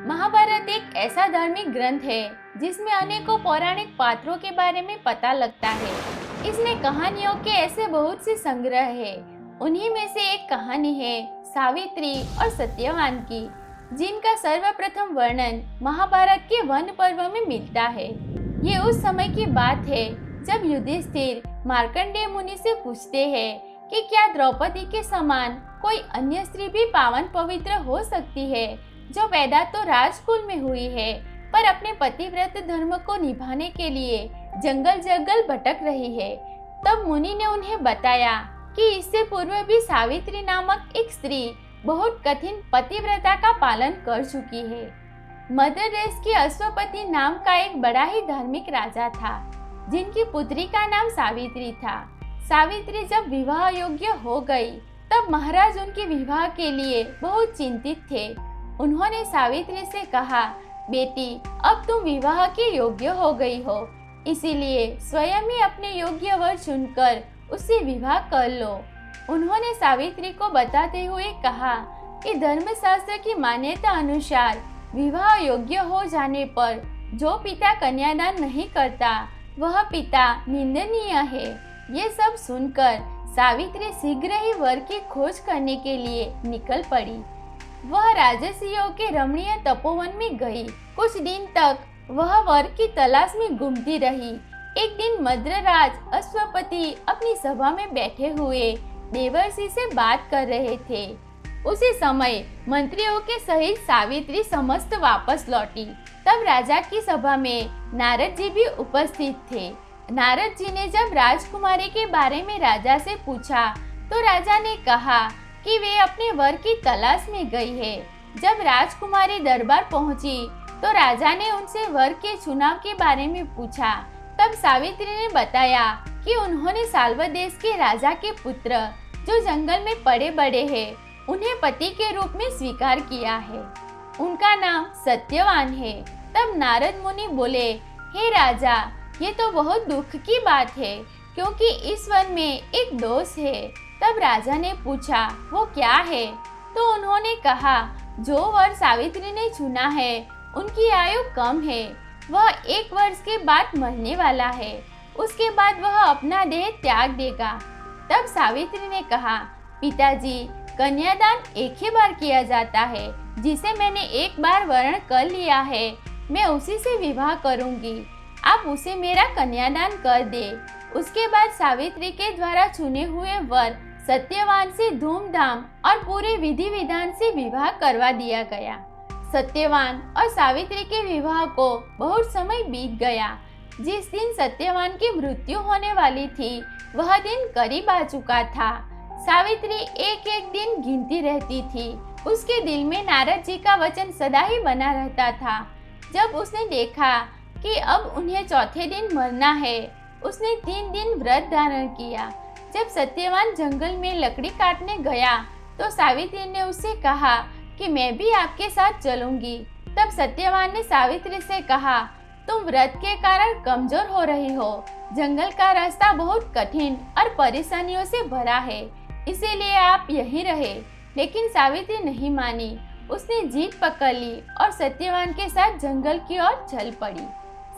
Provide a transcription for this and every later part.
महाभारत एक ऐसा धार्मिक ग्रंथ है जिसमें अनेकों पौराणिक पात्रों के बारे में पता लगता है। इसमें कहानियों के ऐसे बहुत से संग्रह है। उन्हीं में से एक कहानी है सावित्री और सत्यवान की, जिनका सर्वप्रथम वर्णन महाभारत के वन पर्व में मिलता है। ये उस समय की बात है जब युधिष्ठिर मार्कंडेय मुनि से पूछते हैं कि क्या द्रौपदी के समान कोई अन्य स्त्री भी पावन पवित्र हो सकती है, जो पैदा तो राजकुल में हुई है पर अपने पतिव्रत धर्म को निभाने के लिए जंगल जंगल भटक रही है। तब मुनि ने उन्हें बताया कि इससे पूर्व भी सावित्री नामक एक स्त्री बहुत कठिन पतिव्रता का पालन कर चुकी है। मध्य देश के अश्वपति नाम का एक बड़ा ही धार्मिक राजा था, जिनकी पुत्री का नाम सावित्री था। सावित्री जब विवाह योग्य हो गई तब महाराज उनके विवाह के लिए बहुत चिंतित थे। उन्होंने सावित्री से कहा, बेटी, अब तुम विवाह के योग्य हो गई हो, इसीलिए स्वयं ही अपने योग्य वर चुनकर उससे विवाह कर लो। उन्होंने सावित्री को बताते हुए कहा कि धर्मशास्त्र की मान्यता अनुसार विवाह योग्य हो जाने पर जो पिता कन्यादान नहीं करता वह पिता निंदनीय है। ये सब सुनकर सावित्री शीघ्र ही वर की खोज करने के लिए निकल पड़ी। वह राजसियों के रमणीय तपोवन में गई। कुछ दिन तक वह वर की तलाश में घूमती रही। एक दिन मद्रराज अश्वपति अपनी सभा में बैठे हुए देवर्षि से बात कर रहे थे। उसी समय मंत्रियों के सहित सावित्री समस्त वापस लौटी। तब राजा की सभा में नारद जी भी उपस्थित थे। नारद जी ने जब राजकुमारी के बारे में राजा से पूछा तो राजा ने कहा कि वे अपने वर की तलाश में गई है। जब राजकुमारी दरबार पहुंची तो राजा ने उनसे वर के चुनाव के बारे में पूछा। तब सावित्री ने बताया कि उन्होंने साल्व देश के राजा के पुत्र, जो जंगल में पड़े बड़े हैं, उन्हें पति के रूप में स्वीकार किया है। उनका नाम सत्यवान है। तब नारद मुनि बोले, हे राजा, ये तो बहुत दुख की बात है, क्योंकि इस वन में एक दोष है। तब राजा ने पूछा, वो क्या है? तो उन्होंने कहा, जो वर सावित्री ने चुना है उनकी आयु कम है। वह 1 वर्ष के बाद मरने वाला है। उसके बाद वह अपना देह त्याग देगा। तब सावित्री ने कहा, पिताजी, कन्यादान एक ही बार किया जाता है। जिसे मैंने एक बार वर्ण कर लिया है, मैं उसी से विवाह करूंगी। आप उसे मेरा कन्यादान कर दे। उसके बाद सावित्री के द्वारा चुने हुए वर सत्यवान से धूमधाम और पूरे विधि विधान से विवाह करवा दिया गया। सत्यवान और सावित्री के विवाह को बहुत समय बीत गया। जिस दिन सत्यवान की मृत्यु होने वाली थी वह दिन करीब आ चुका था। सावित्री एक एक दिन गिनती रहती थी। उसके दिल में नारद जी का वचन सदा ही बना रहता था। जब उसने देखा कि अब उन्हें चौथे दिन मरना है, उसने 3 दिन व्रत धारण किया। जब सत्यवान जंगल में लकड़ी काटने गया तो सावित्री ने उससे कहा कि मैं भी आपके साथ चलूंगी। तब सत्यवान ने सावित्री से कहा, तुम व्रत के कारण कमजोर हो रही हो। जंगल का रास्ता बहुत कठिन और परेशानियों से भरा है, इसीलिए आप यहीं रहे। लेकिन सावित्री नहीं मानी। उसने जीत पकड़ ली और सत्यवान के साथ जंगल की ओर चल पड़ी।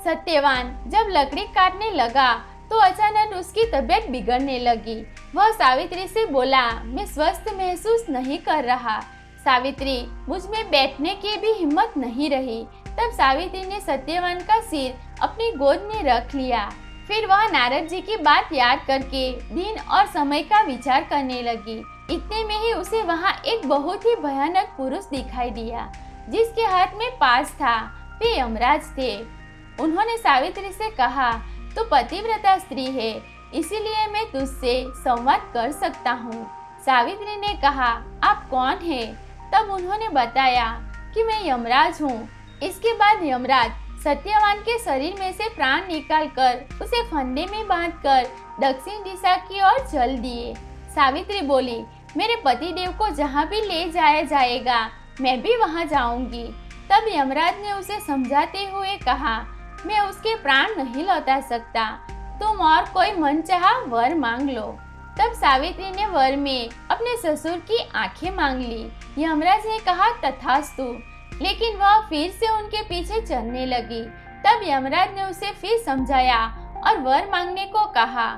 सत्यवान जब लकड़ी काटने लगा तो अचानक उसकी तबीयत बिगड़ने लगी। वह सावित्री से बोला, मैं स्वस्थ महसूस नहीं कर रहा। सावित्री, मुझ में बैठने की भी हिम्मत नहीं रही। तब सावित्री ने सत्यवान का सिर अपनी गोद में रख लिया। फिर वह नारद जी की बात याद करके दिन और समय का विचार करने लगी। इतने में ही उसे वहाँ एक बहुत ही भयानक पुरुष दिखाई दिया, जिसके हाथ में पास था। वे यमराज थे। उन्होंने सावित्री से कहा, तू पतिव्रता स्त्री है, इसीलिए मैं तुझसे संवाद कर सकता हूँ। सावित्री ने कहा, आप कौन हैं? तब उन्होंने बताया कि मैं यमराज हूँ। इसके बाद यमराज सत्यवान के शरीर में से प्राण निकालकर उसे फंदे में बांधकर दक्षिण दिशा की ओर चल दिए। सावित्री बोली, मेरे पतिदेव को जहाँ भी ले जाया जाएगा मैं भी वहाँ जाऊंगी। तब यमराज ने उसे समझाते हुए कहा, मैं उसके प्राण नहीं लौटा सकता। तुम और कोई मनचाहा वर मांग लो। तब सावित्री ने वर में अपने ससुर की आंखें मांग ली। यमराज ने कहा, तथास्तु। लेकिन वह फिर से उनके पीछे चलने लगी। तब यमराज ने उसे फिर समझाया और वर मांगने को कहा।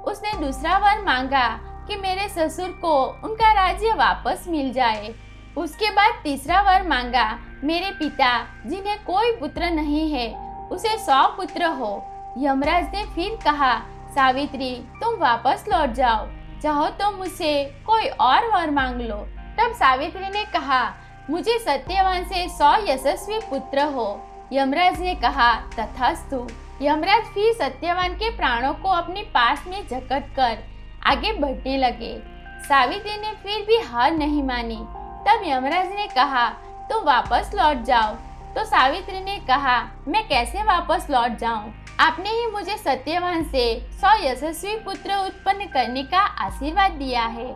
उसने दूसरा वर मांगा कि मेरे ससुर को उनका राज्य वापस मिल जाए। उसके बाद तीसरा वर मांगा, मेरे पिता जिन्हें कोई पुत्र नहीं है उसे 100 पुत्र हो। यमराज ने फिर कहा, सावित्री तुम वापस लौट जाओ, चाहो तो मुझसे कोई और वर मांग लो। तब सावित्री ने कहा, मुझे सत्यवान से 100 यशस्वी पुत्र हो। यमराज ने कहा, तथास्तु। यमराज फिर सत्यवान के प्राणों को अपने पास में जकड़ कर आगे बढ़ने लगे। सावित्री ने फिर भी हार नहीं मानी। तब यमराज ने कहा, तुम वापस लौट जाओ। तो सावित्री ने कहा, मैं कैसे वापस लौट जाऊं? आपने ही मुझे सत्यवान से 100 यशस्वी पुत्र उत्पन्न करने का आशीर्वाद दिया है।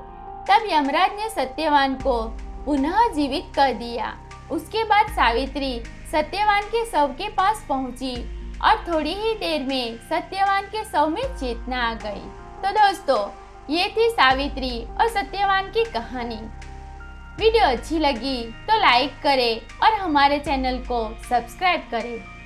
तब यमराज ने सत्यवान को पुनः जीवित कर दिया। उसके बाद सावित्री सत्यवान के शव के पास पहुंची और थोड़ी ही देर में सत्यवान के शव में चेतना आ गई। तो दोस्तों, ये थी सावित्री और सत्यवान की कहानी। वीडियो अच्छी लगी तो लाइक करें और हमारे चैनल को सब्सक्राइब करें।